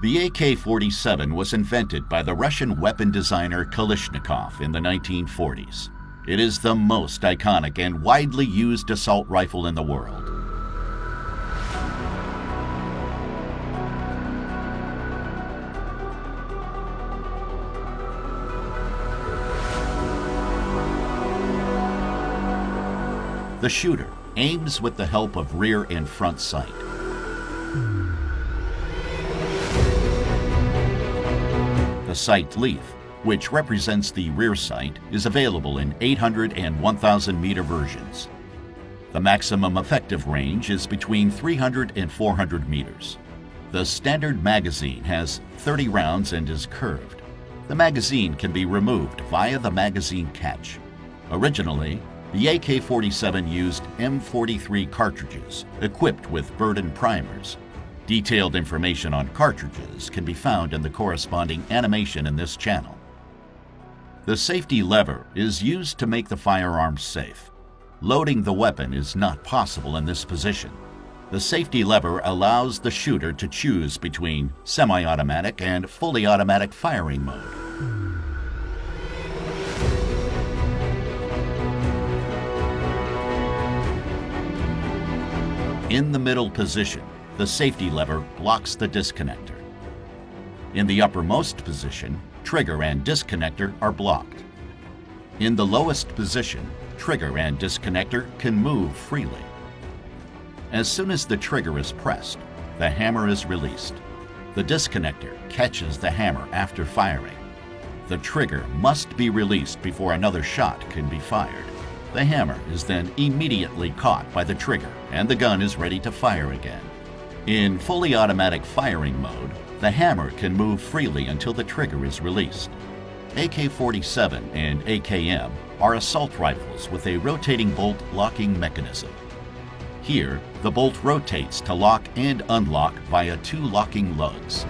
The AK-47 was invented by the Russian weapon designer Kalashnikov in the 1940s. It is the most iconic and widely used assault rifle in the world. The shooter aims with the help of rear and front sight. The sight leaf, which represents the rear sight, is available in 800 and 1,000 meter versions. The maximum effective range is between 300 and 400 meters. The standard magazine has 30 rounds and is curved. The magazine can be removed via the magazine catch. Originally, the AK-47 used M43 cartridges equipped with Burden primers. Detailed information on cartridges can be found in the corresponding animation in this channel. The safety lever is used to make the firearm safe. Loading the weapon is not possible in this position. The safety lever allows the shooter to choose between semi-automatic and fully automatic firing mode. In the middle position, the safety lever blocks the disconnector. In the uppermost position, trigger and disconnector are blocked. In the lowest position, trigger and disconnector can move freely. As soon as the trigger is pressed, the hammer is released. The disconnector catches the hammer after firing. The trigger must be released before another shot can be fired. The hammer is then immediately caught by the trigger and the gun is ready to fire again. In fully automatic firing mode, the hammer can move freely until the trigger is released. AK-47 and AKM are assault rifles with a rotating bolt locking mechanism. Here, the bolt rotates to lock and unlock via two locking lugs.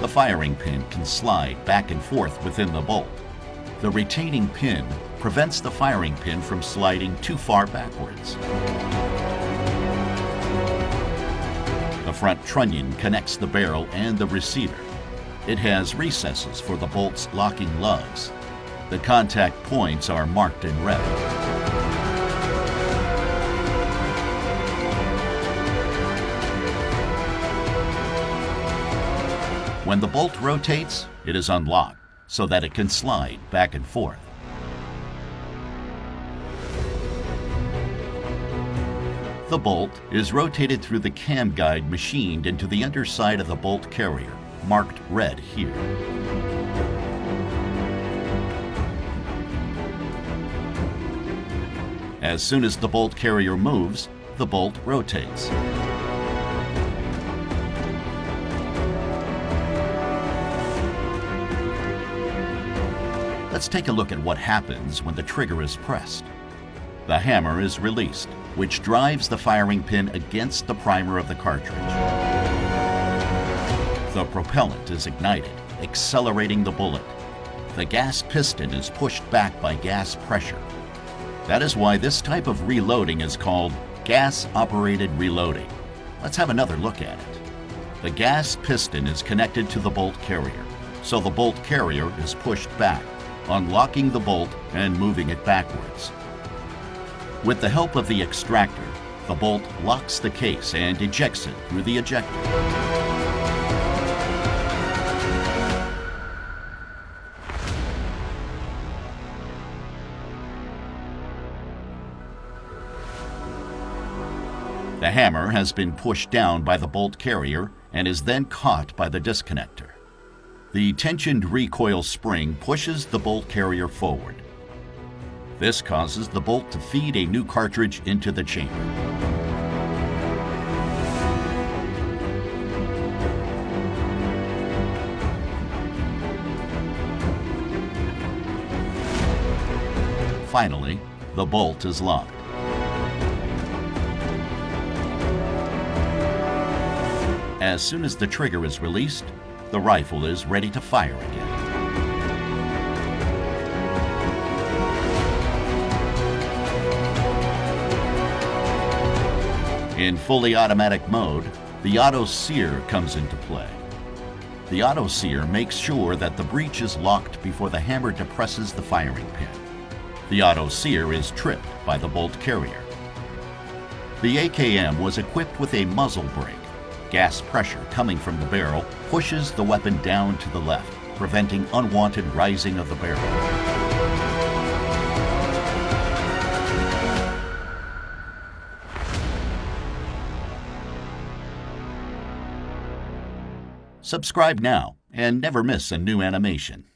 The firing pin can slide back and forth within the bolt. The retaining pin prevents the firing pin from sliding too far backwards. The front trunnion connects the barrel and the receiver. It has recesses for the bolt's locking lugs. The contact points are marked in red. When the bolt rotates, it is unlocked so that it can slide back and forth. The bolt is rotated through the cam guide machined into the underside of the bolt carrier, marked red here. As soon as the bolt carrier moves, the bolt rotates. Let's take a look at what happens when the trigger is pressed. The hammer is released, which drives the firing pin against the primer of the cartridge. The propellant is ignited, accelerating the bullet. The gas piston is pushed back by gas pressure. That is why this type of reloading is called gas-operated reloading. Let's have another look at it. The gas piston is connected to the bolt carrier, so the bolt carrier is pushed back, unlocking the bolt and moving it backwards. With the help of the extractor, the bolt locks the case and ejects it through the ejector. The hammer has been pushed down by the bolt carrier and is then caught by the disconnector. The tensioned recoil spring pushes the bolt carrier forward. This causes the bolt to feed a new cartridge into the chamber. Finally, the bolt is locked. As soon as the trigger is released, the rifle is ready to fire again. In fully automatic mode, the auto sear comes into play. The auto sear makes sure that the breech is locked before the hammer depresses the firing pin. The auto sear is tripped by the bolt carrier. The AKM was equipped with a muzzle brake. Gas pressure coming from the barrel pushes the weapon down to the left, preventing unwanted rising of the barrel. Subscribe now and never miss a new animation.